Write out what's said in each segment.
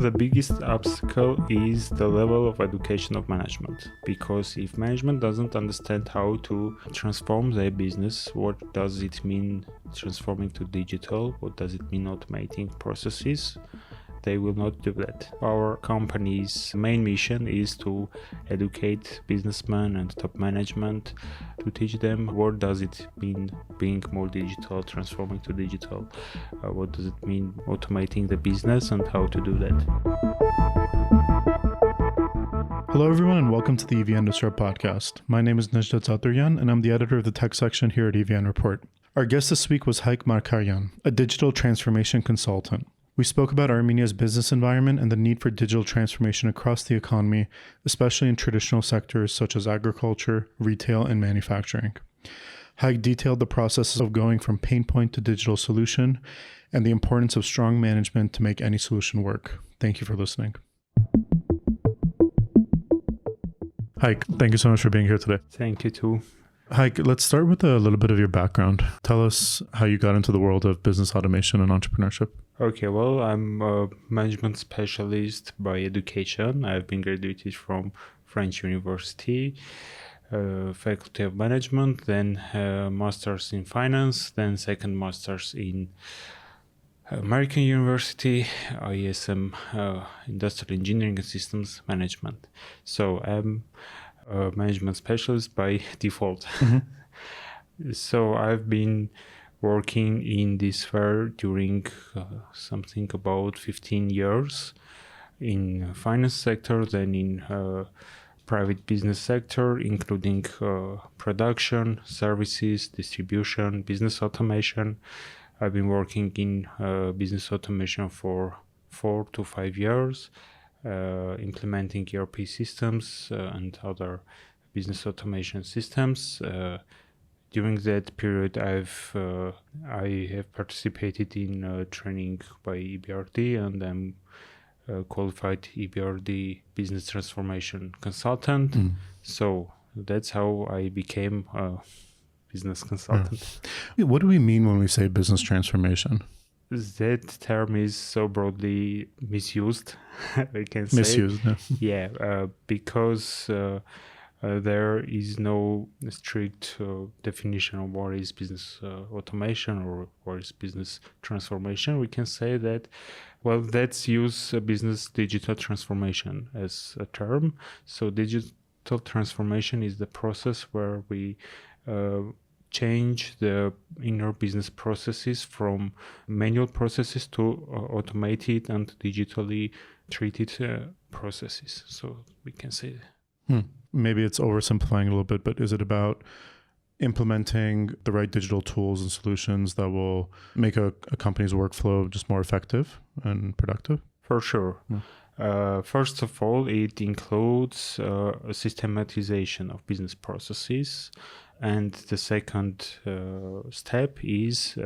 The biggest obstacle is the level of education of management, because if management doesn't understand how to transform their business, what does it mean transforming to digital, what does it mean automating processes, they will not do that. Our company's main mission is to educate businessmen and top management, to teach them what does it mean being more digital, transforming to digital, what does it mean automating the business and how to do that. Hello everyone and welcome to the EVN podcast. My name is Nejdet Zaturyan and I'm the editor of the tech section here at EVN Report. Our guest this week was Hayk Margaryan, a digital transformation consultant. We spoke about Armenia's business environment and the need for digital transformation across the economy, especially in traditional sectors such as agriculture, retail, and manufacturing. Hayk detailed the processes of going from pain point to digital solution and the importance of strong management to make any solution work. Thank you for listening. Hayk, thank you so much for being here today. Thank you too. Hayk, let's start with a little bit of your background. Tell us how you got into the world of business automation and entrepreneurship. Okay, well, I'm a management specialist by education. I've been graduated from French University, Faculty of Management, then Master's in Finance, then second Master's in American University, ISM, Industrial Engineering and Systems Management. So I'm a management specialist by default. Mm-hmm. So I've been working in this sphere during something about 15 years in finance sector, then in private business sector, including production, services, distribution, business automation. I've been working in business automation for 4 to 5 years, implementing ERP systems and other business automation systems. During that period, I have participated in training by EBRD, and I'm a qualified EBRD business transformation consultant. So that's how I became a business consultant. Yeah. What do we mean when we say business transformation? That term is so broadly misused, I can say. Misused, yeah. Yeah, because there is no strict definition of what is business automation or what is business transformation. We can say that, well, let's use business digital transformation as a term. So digital transformation is the process where we change the inner business processes from manual processes to automated and digitally treated processes. So we can say that. Maybe it's oversimplifying a little bit, but is it about implementing the right digital tools and solutions that will make a company's workflow just more effective and productive? For sure. First of all, it includes a systematization of business processes. And the second step is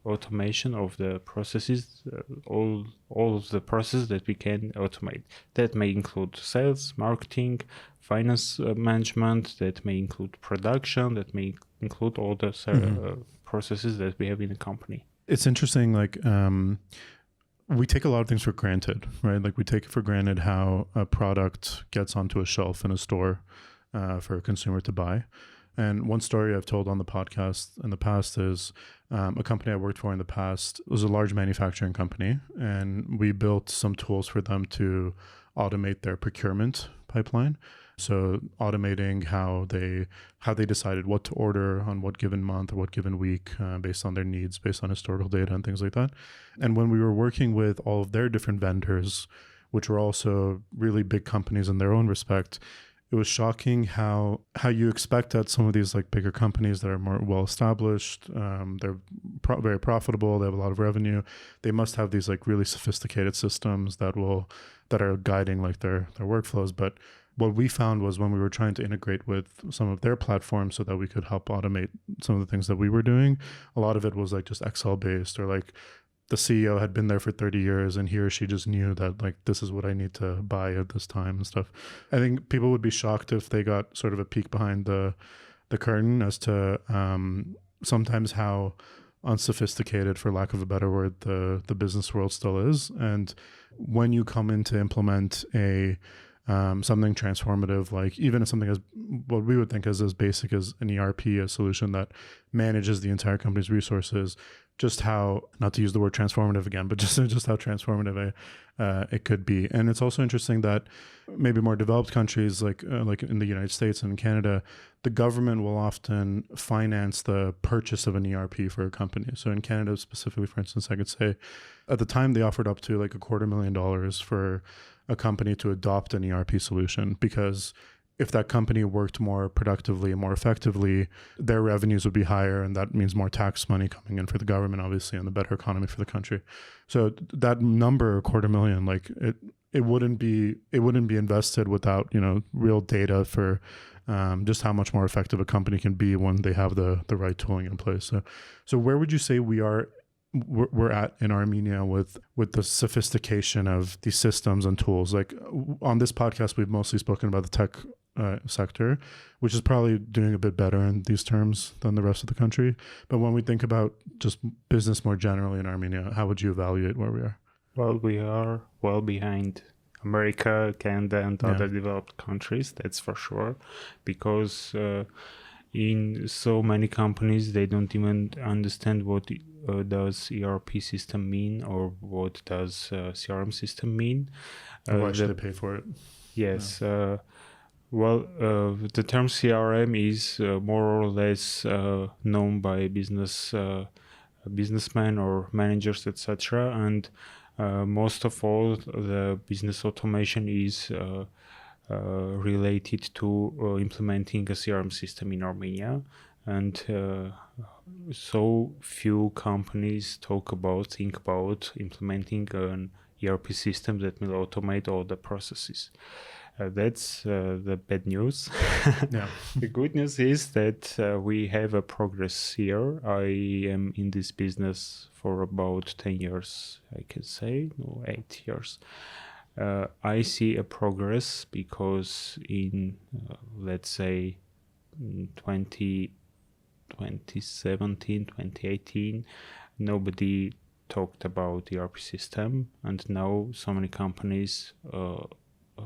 automation of the processes, all of the processes that we can automate. That may include sales, marketing, finance management, that may include production, that may include all the processes that we have in a company. It's interesting, we take a lot of things for granted, right? Like we take it for granted how a product gets onto a shelf in a store for a consumer to buy. And one story I've told on the podcast in the past is a company I worked for in the past was a large manufacturing company, and we built some tools for them to automate their procurement pipeline. So automating how they decided what to order on what given month or what given week based on their needs, based on historical data and things like that. And when we were working with all of their different vendors, which were also really big companies in their own respect, it was shocking how you expect that some of these bigger companies that are more well established, they're very profitable, they have a lot of revenue, they must have these really sophisticated systems that are guiding their workflows. But what we found was when we were trying to integrate with some of their platforms so that we could help automate some of the things that we were doing, a lot of it was just Excel based, or the CEO had been there for 30 years and he or she just knew that this is what I need to buy at this time and stuff. I think people would be shocked if they got sort of a peek behind the curtain as to sometimes how unsophisticated, for lack of a better word, the business world still is. And when you come in to implement a something transformative, like even something as what we would think as basic as an ERP, a solution that manages the entire company's resources, just how, not to use the word transformative again, but just how transformative it could be. And it's also interesting that maybe more developed countries like in the United States and Canada, the government will often finance the purchase of an ERP for a company. So in Canada specifically, for instance, I could say at the time they offered up to like $250,000 for a company to adopt an ERP solution, because if that company worked more productively and more effectively, their revenues would be higher, and that means more tax money coming in for the government, obviously, and the better economy for the country. So that number, $250,000, like it wouldn't be invested without real data for just how much more effective a company can be when they have the right tooling in place. So where would you say we're at in Armenia with the sophistication of these systems and tools? Like on this podcast, we've mostly spoken about the tech sector, which is probably doing a bit better in these terms than the rest of the country. But when we think about just business more generally in Armenia, how would you evaluate where we are? Well, we are well behind America, Canada, and other developed countries, that's for sure, because in so many companies, they don't even understand what does ERP system mean, or what does CRM system mean. Why should they pay for it? Yes. The term CRM is more or less known by businessmen or managers, etc. And most of all, the business automation is related to implementing a CRM system in Armenia. And so few companies think about implementing an ERP system that will automate all the processes. That's the bad news. Yeah. The good news is that we have a progress here. I am in this business for about 10 years, I can say, or 8 years. I see a progress because in, let's say, 2017, 2018, nobody talked about ERP system, and now so many companies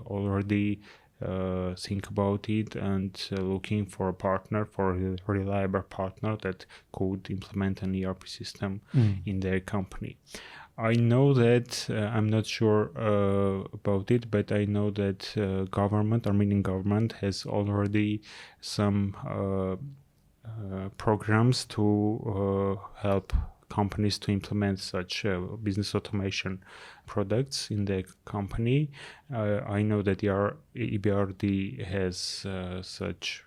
already think about it and looking for a partner, for a reliable partner that could implement an ERP system in their company. I know that I'm not sure about it, but I know that Armenian government has already some programs to help companies to implement such business automation products in their company. I know that EBRD has such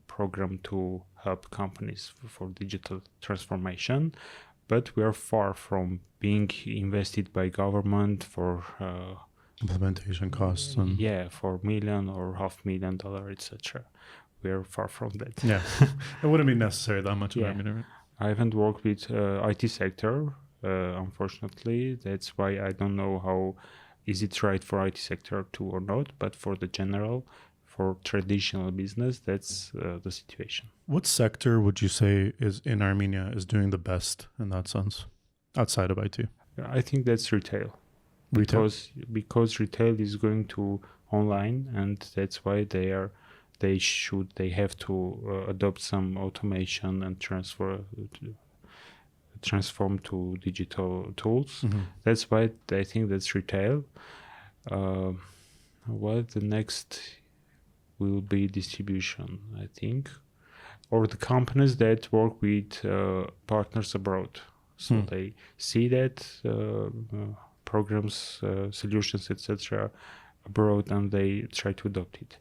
program to help companies for digital transformation, but we are far from being invested by government for implementation costs. For $1 million or $500,000, etc. We are far from that. Yeah, it wouldn't be necessary that much. Yeah. I haven't worked with IT sector, unfortunately. That's why I don't know how is it right for IT sector too or not. But for the general, for traditional business, that's the situation. What sector would you say is in Armenia is doing the best in that sense, outside of IT? I think that's retail. Because retail is going to online, and that's why they have to adopt some automation and transform to digital tools. Mm-hmm. That's why I think that's retail. The next will be distribution, I think, or the companies that work with partners abroad. So they see that programs, solutions, etc. abroad, and they try to adopt it.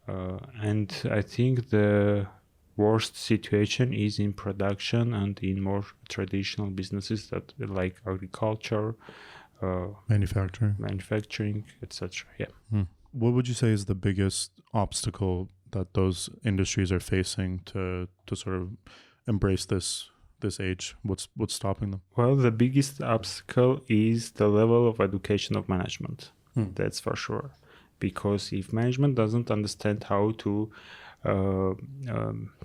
And I think the worst situation is in production and in more traditional businesses that like agriculture, manufacturing, etc. Yeah. What would you say is the biggest obstacle that those industries are facing to sort of embrace this age? What's stopping them? Well, the biggest obstacle is the level of education of management. That's for sure. Because if management doesn't understand how to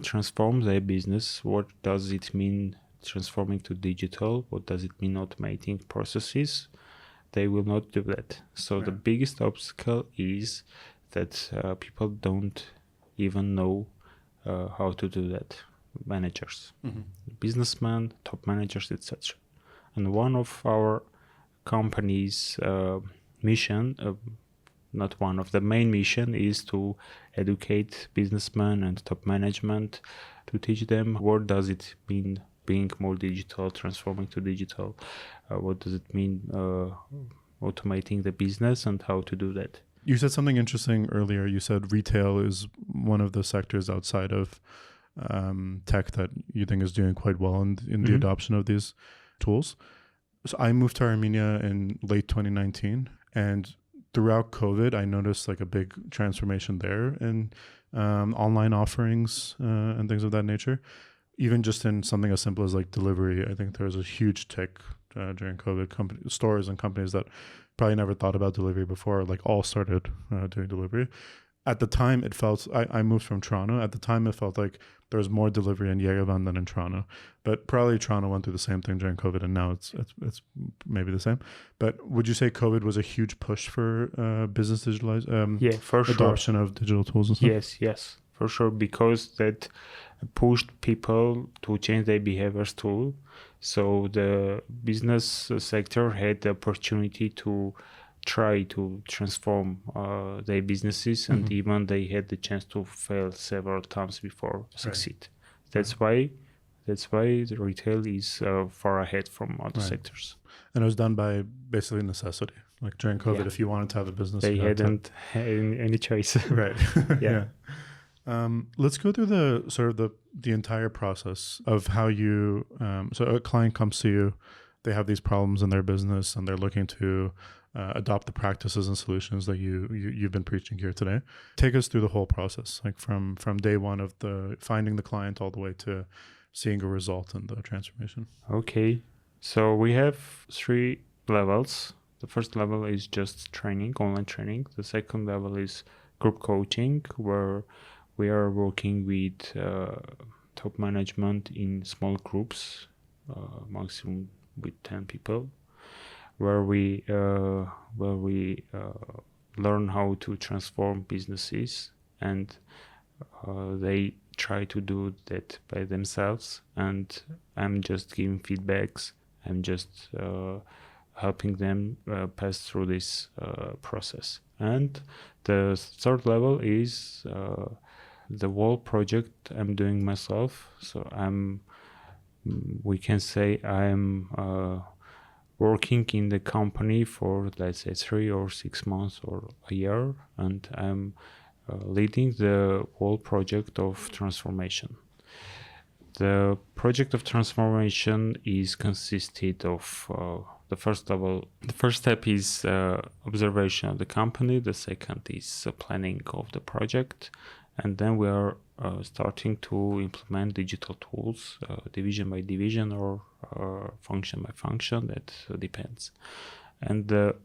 transform their business, what does it mean transforming to digital, what does it mean automating processes, they will not do that. So the biggest obstacle is that people don't even know how to do that. Managers, businessmen, top managers, etc. And one of our company's mission, not one of the main mission, is to educate businessmen and top management, to teach them what does it mean being more digital, transforming to digital, what does it mean automating the business and how to do that. You said something interesting earlier. You said retail is one of the sectors outside of tech that you think is doing quite well in the adoption of these tools. So I moved to Armenia in late 2019, and throughout COVID, I noticed like a big transformation there in online offerings and things of that nature. Even just in something as simple as like delivery, I think there was a huge tick during COVID. Stores and companies that probably never thought about delivery before, like all started doing delivery. At the time, it felt, I moved from Toronto. At the time, it felt like there was more delivery in Yerevan than in Toronto. But probably Toronto went through the same thing during COVID, and now it's maybe the same. But would you say COVID was a huge push for business yeah, for adoption sure. of digital tools and stuff? Yes, for sure, because that pushed people to change their behaviors too. So the business sector had the opportunity to try to transform their businesses, and even they had the chance to fail several times before succeed. That's why the retail is far ahead from other sectors. And it was done by basically necessity. Like during COVID, if you wanted to have a business, they hadn't had any choice. Right. Yeah. Let's go through the sort of the entire process of how you. So a client comes to you, they have these problems in their business, and they're looking to adopt the practices and solutions that you've been preaching here today. Take us through the whole process, like from day one of the finding the client all the way to seeing a result in the transformation. Okay, so we have 3 levels. The first level is just training, online training. The second level is group coaching, where we are working with top management in small groups, maximum with 10 people, where we learn how to transform businesses, and they try to do that by themselves, and I'm just giving feedbacks. I'm just helping them pass through this process. And the third level is the whole project I'm doing myself. So we can say I'm working in the company for, let's say, 3 or 6 months or a year, and I'm leading the whole project of transformation. The project of transformation is consisted of the first level. The first step is observation of the company. The second is planning of the project, and then we are starting to implement digital tools, division by division or function by function. That depends. And the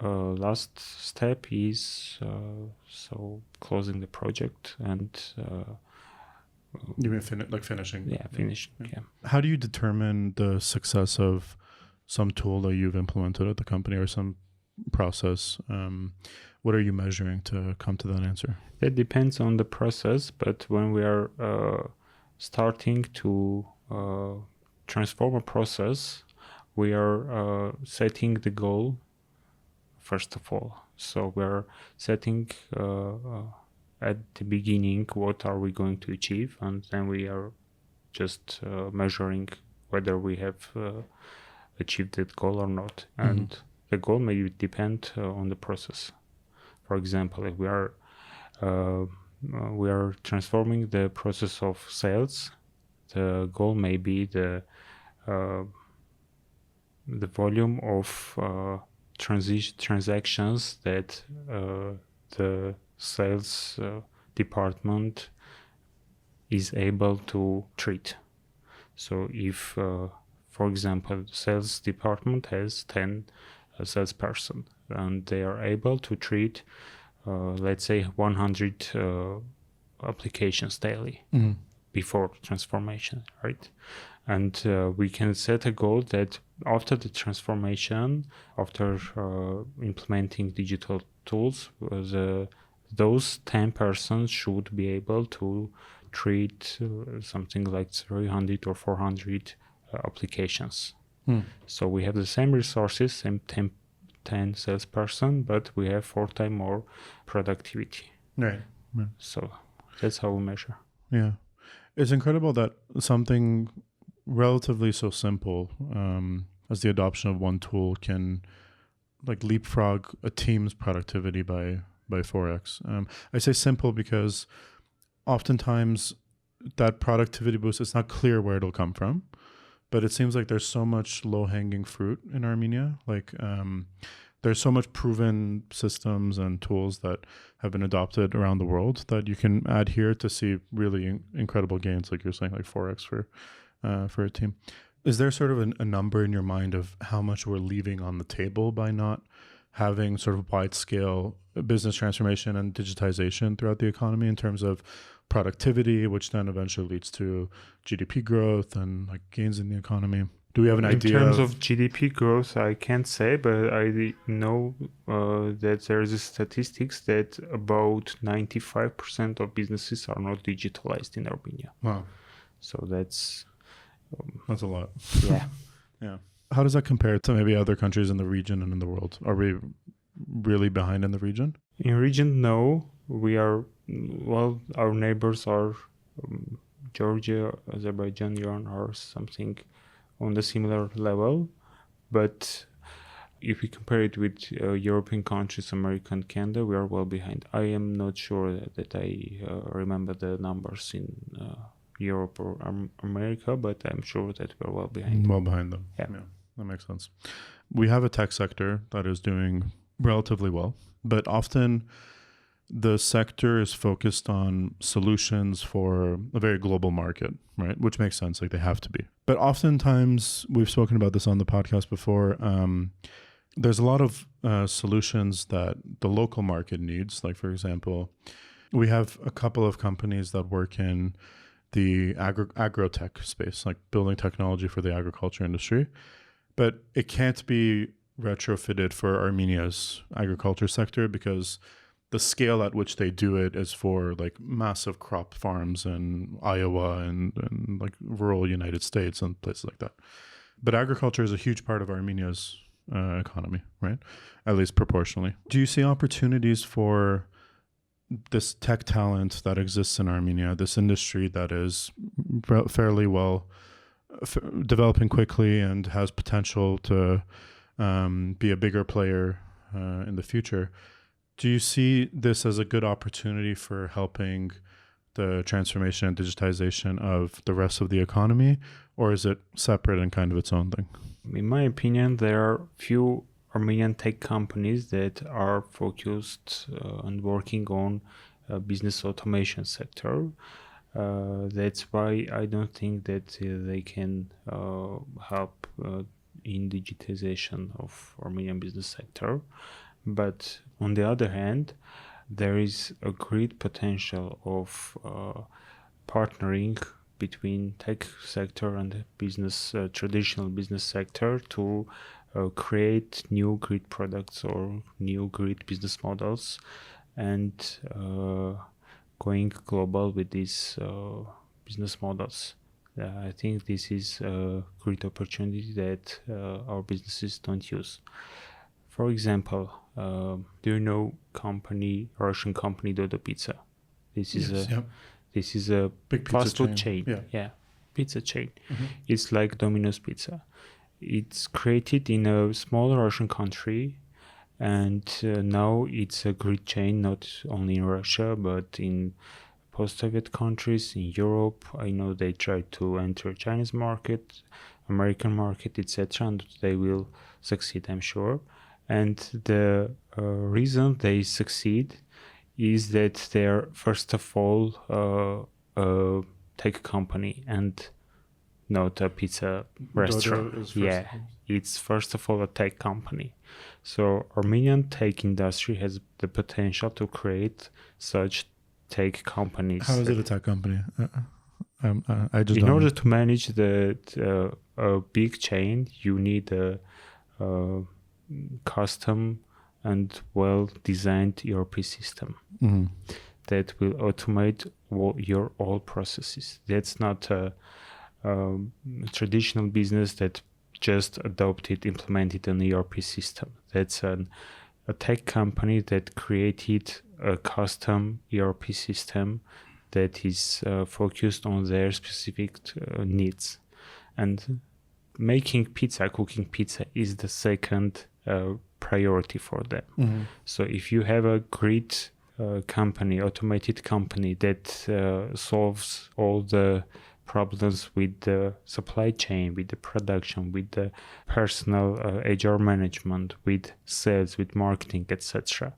last step is so closing the project and you mean finishing? Yeah, finishing. Yeah. How do you determine the success of some tool that you've implemented at the company or some process? What are you measuring to come to that answer? That depends on the process, but when we are starting to transform a process, we are setting the goal first of all. So we're setting at the beginning what are we going to achieve, and then we are just measuring whether we have achieved that goal or not. And the goal may depend on the process. For example, if we are transforming the process of sales, the goal may be the volume of transactions that the sales department is able to treat. So if, for example, the sales department has 10 salesperson and they are able to treat, let's say, 100 applications daily before transformation, right? And we can set a goal that after the transformation, after implementing digital tools, those 10 persons should be able to treat something like 300 or 400 applications. So we have the same resources, same 10 salesperson, but we have 4 times more productivity. Right. So that's how we measure. Yeah. It's incredible that something relatively so simple as the adoption of one tool can like leapfrog a team's productivity by 4x. I say simple because oftentimes that productivity boost, it's not clear where it'll come from, but it seems like there's so much low-hanging fruit in Armenia. Like there's so much proven systems and tools that have been adopted around the world that you can add here to see really incredible gains, like you're saying, like 4x for a team. Is there sort of a number in your mind of how much we're leaving on the table by not having sort of wide-scale business transformation and digitization throughout the economy in terms of productivity, which then eventually leads to GDP growth and like gains in the economy? Do we have an idea? In terms of GDP growth, I can't say, but I know that there is a statistics that about 95% of businesses are not digitalized in Armenia. Wow. So that's a lot. Yeah. Yeah. How does that compare to maybe other countries in the region and in the world? Are we really behind in the region? In region, no. We are, well, our neighbors are Georgia, Azerbaijan, Iran, or something on the similar level. But if we compare it with European countries, America and Canada, we are well behind. I am not sure that I remember the numbers in Europe or America, but I'm sure that we're well behind. Well behind them. Yeah, that makes sense. We have a tech sector that is doing relatively well, but often the sector is focused on solutions for a very global market, right? Which makes sense, like they have to be. But oftentimes, we've spoken about this on the podcast before, there's a lot of solutions that the local market needs. Like, for example, we have a couple of companies that work in the agro-tech space, like building technology for the agriculture industry. But it can't be retrofitted for Armenia's agriculture sector because the scale at which they do it is for like massive crop farms in Iowa and like rural United States and places like that. But agriculture is a huge part of Armenia's economy, right? At least proportionally. Do you see opportunities for this tech talent that exists in Armenia, this industry that is fairly well developing quickly and has potential to be a bigger player in the future? Do you see this as a good opportunity for helping the transformation and digitization of the rest of the economy, or is it separate and kind of its own thing? In my opinion, there are few Armenian tech companies that are focused and working on business automation sector. That's why I don't think that they can help in digitization of Armenian business sector. But on the other hand, there is a great potential of partnering between tech sector and business, traditional business sector to create new great products or new great business models and going global with these business models. I think this is a great opportunity that our businesses don't use. For example, do you know Russian company Dodo Pizza? This is a big fast food chain. Yeah, pizza chain. Mm-hmm. It's like Domino's Pizza. It's created in a small Russian country, and now it's a great chain not only in Russia but in post-Soviet countries, in Europe. I know they try to enter Chinese market, American market, etc., and they will succeed, I'm sure. And the reason they succeed is that they're first of all a tech company and not a pizza restaurant. It's first of all a tech company. So Armenian tech industry has the potential to create such tech companies. How is it a tech company? I just In don't order know. to manage a big chain, you need a custom and well-designed ERP system Mhm. that will automate your all processes. That's not a traditional business that just implemented an ERP system. That's a tech company that created a custom ERP system that is focused on their specific needs. And cooking pizza is the second priority for them. Mhm. So if you have a great automated company that solves all the problems with the supply chain, with the production, with the personal HR management, with sales, with marketing, etc.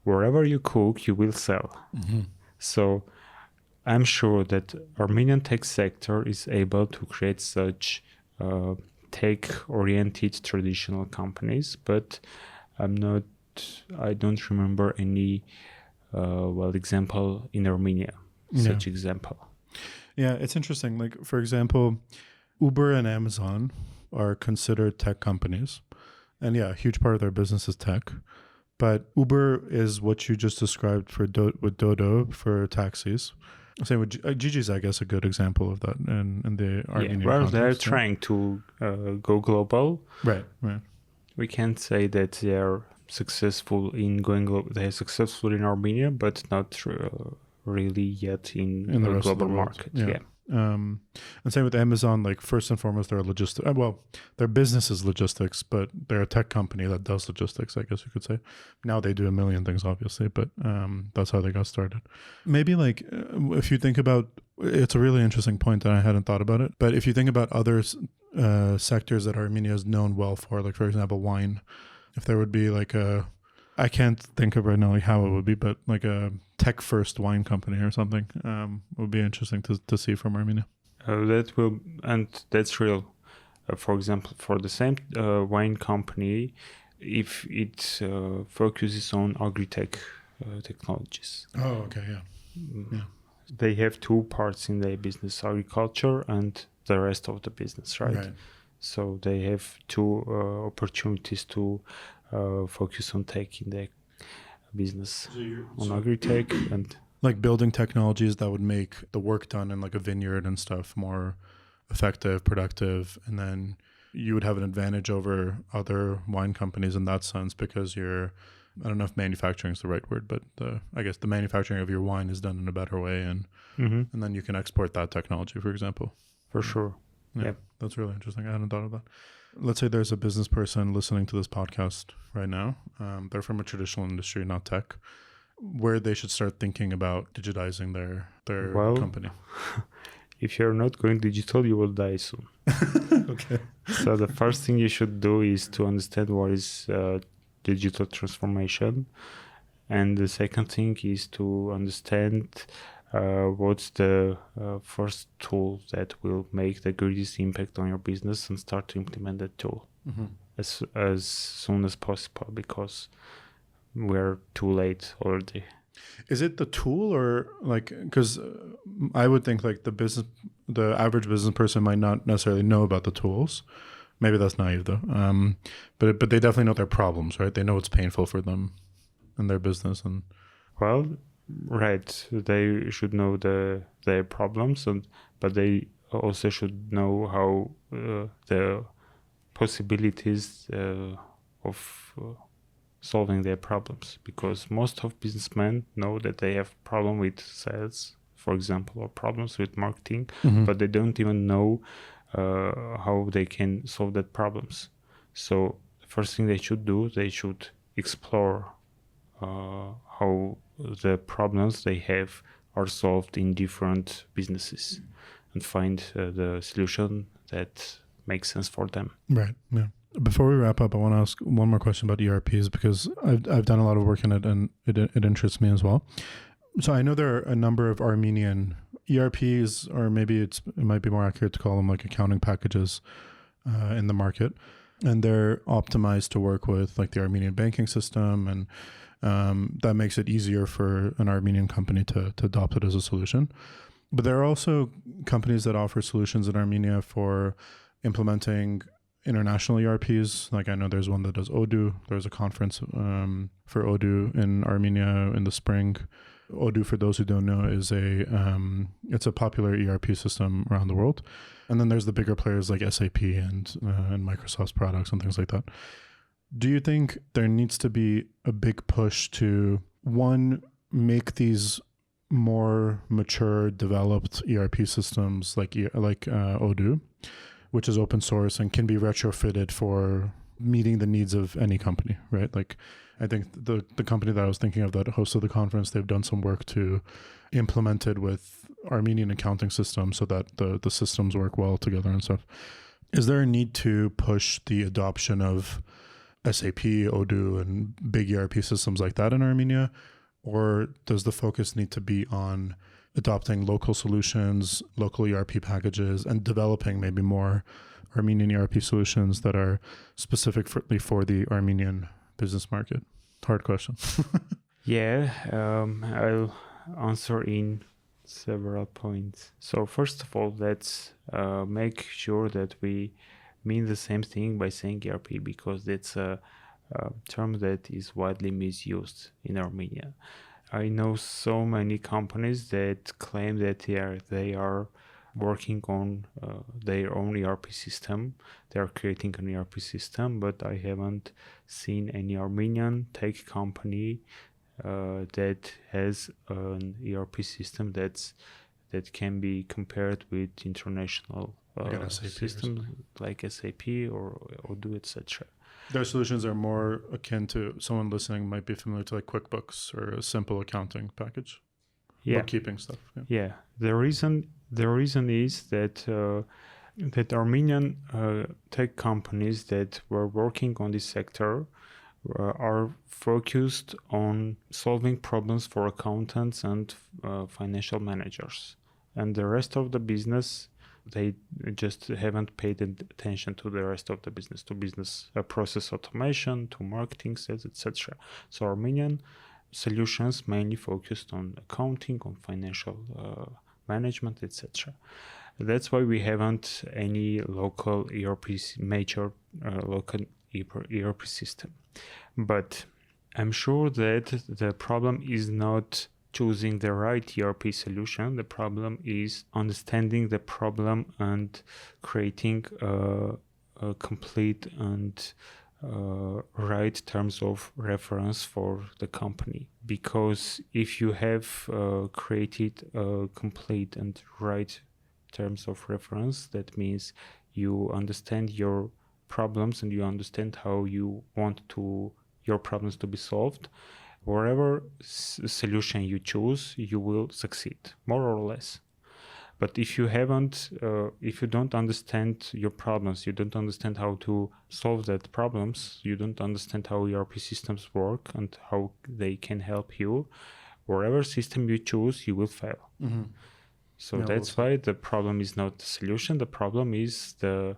Wherever you cook, you will sell. Mhm. So I'm sure that Armenian tech sector is able to create such tech-oriented traditional companies, but I don't remember any example in Armenia, such example. Yeah, it's interesting. Like, for example, Uber and Amazon are considered tech companies. And yeah, a huge part of their business is tech. But Uber is what you just described with Dodo for taxis. Same with Gigi's, I guess, a good example of that in the Armenian context. They're trying to go global. Right. We can't say that they are successful in going global. They are successful in Armenia, but not really yet in the the rest of global the world. market. Yeah. And same with Amazon. Like, first and foremost, they're logistics. Well, their business is logistics, but they're a tech company that does logistics, I guess you could say. Now they do a million things, obviously, but that's how they got started. Maybe like if you think about, it's a really interesting point that I hadn't thought about it. But if you think about other sectors that Armenia is known well for, like for example, wine, if there would be like I can't think of right now like how it would be, but like a tech-first wine company or something would be interesting to see from Armenia. That's real. For example, for the same wine company, if it focuses on agri-tech technologies. Oh, okay, yeah. They have two parts in their business: agriculture and the rest of the business, right? So they have two opportunities to focus on tech in their business, on agri-tech and like building technologies that would make the work done in like a vineyard and stuff more effective, productive, and then you would have an advantage over other wine companies in that sense because I don't know if manufacturing is the right word, but I guess the manufacturing of your wine is done in a better way, and then you can export that technology, for example. For sure. Yeah, that's really interesting. I hadn't thought of that. Let's say there's a business person listening to this podcast right now. They're from a traditional industry, not tech, where they should start thinking about digitizing their company. If you're not going digital, you will die soon. Okay. So the first thing you should do is to understand what is digital transformation. And the second thing is to understand what's the first tool that will make the greatest impact on your business and start to implement that tool as soon as possible, because we're too late already. Is it the tool or like, because I would think like the average business person might not necessarily know about the tools. Maybe that's naive though. But they definitely know their problems, right? They know it's painful for them in their business. And right, they should know their problems, but they also should know how the possibilities of solving their problems, because most of businessmen know that they have problem with sales, for example, or problems with marketing, but they don't even know how they can solve that problems. So the first thing they should do, they should explore how the problems they have are solved in different businesses and find the solution that makes sense for them. Right. Yeah. Before we wrap up, I want to ask one more question about ERPs, because I've done a lot of work in it and it interests me as well. So I know there are a number of Armenian ERPs, or maybe it might be more accurate to call them like accounting packages in the market, and they're optimized to work with like the Armenian banking system, and that makes it easier for an Armenian company to adopt it as a solution. But there are also companies that offer solutions in Armenia for implementing international ERPs. Like I know there's one that does Odoo. There's a conference for Odoo in Armenia in the spring. Odoo, for those who don't know, is it's a popular ERP system around the world. And then there's the bigger players like SAP and Microsoft's products and things like that. Do you think there needs to be a big push to, one, make these more mature, developed ERP systems like Odoo, which is open source and can be retrofitted for meeting the needs of any company, right? Like I think the company that I was thinking of that hosted the conference, they've done some work to implement it with Armenian accounting systems so that the systems work well together and stuff. Is there a need to push the adoption of SAP, Odoo, and big ERP systems like that in Armenia? Or does the focus need to be on adopting local solutions, local ERP packages, and developing maybe more Armenian ERP solutions that are specifically for the Armenian business market? Hard question. Yeah, I'll answer in several points. So first of all, let's make sure that we mean the same thing by saying ERP, because that's a term that is widely misused in Armenia. I know so many companies that claim that they are working on their own ERP system. They are creating an ERP system, but I haven't seen any Armenian tech company that has an ERP system that can be compared with international systems like SAP or Odoo, etc. Their solutions are more akin to, someone listening might be familiar to, like QuickBooks or a simple accounting package, bookkeeping stuff. Yeah. The reason is that that Armenian tech companies that were working on this sector are focused on solving problems for accountants and financial managers, and the rest of the business, they just haven't paid attention to the rest of the business, to business process automation, to marketing, sales, etc. So Armenian solutions mainly focused on accounting, on financial management, etc. That's why we haven't any local major local ERP system. But I'm sure that the problem is not choosing the right ERP solution. The problem is understanding the problem and creating a complete and right terms of reference for the company. Because if you have created a complete and right terms of reference, that means you understand your problems and you understand how you want your problems to be solved. Whatever solution you choose, you will succeed, more or less. But if you don't understand your problems, you don't understand how to solve that problems, you don't understand how ERP systems work and how they can help you, whatever system you choose, you will fail. Mm-hmm. So that's why the problem is not the solution. The problem is the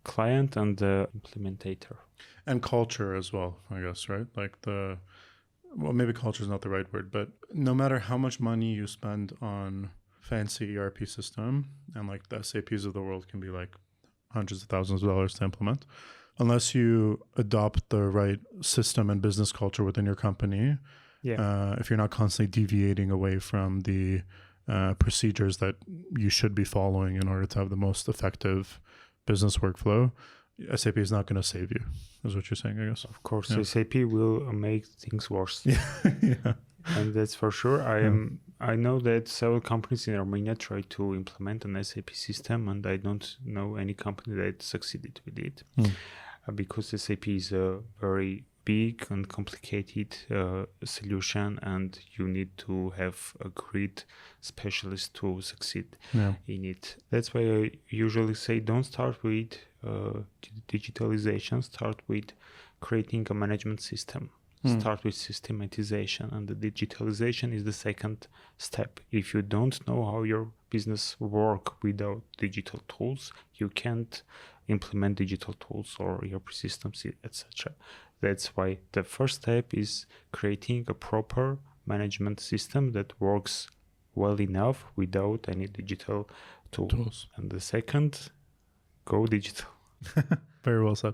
client and the implementator. And culture as well, I guess, right? Like maybe culture is not the right word, but no matter how much money you spend on fancy ERP system, and like the SAPs of the world can be like hundreds of thousands of dollars to implement, unless you adopt the right system and business culture within your company, if you're not constantly deviating away from the procedures that you should be following in order to have the most effective business workflow, SAP is not going to save you, is what you're saying, I guess. Of course, SAP will make things worse. Yeah. And that's for sure. I know that several companies in Armenia try to implement an SAP system, and I don't know any company that succeeded with it, because SAP is a very big and complicated solution, and you need to have a great specialist to succeed in it. That's why I usually say don't start with digitalization, start with creating a management system. Start with systematization, and the digitalization is the second step. If you don't know how your business work without digital tools, you can't implement digital tools or ERP systems, etc. That's why the first step is creating a proper management system that works well enough without any digital tools. And the second, go digital. Very well said.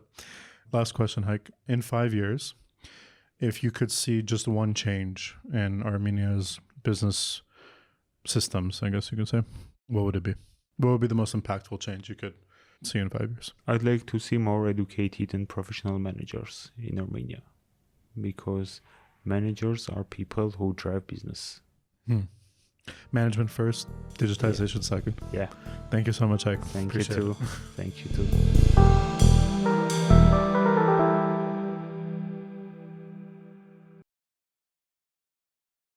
Last question, Hayk. In 5 years, if you could see just one change in Armenia's business systems, I guess you could say, what would it be? What would be the most impactful change you could see in 5 years? I'd like to see more educated and professional managers in Armenia, because managers are people who drive business. Management first, digitization second. Yeah. Thank you so much, Hayk. Thank Appreciate you it. too. Thank you too.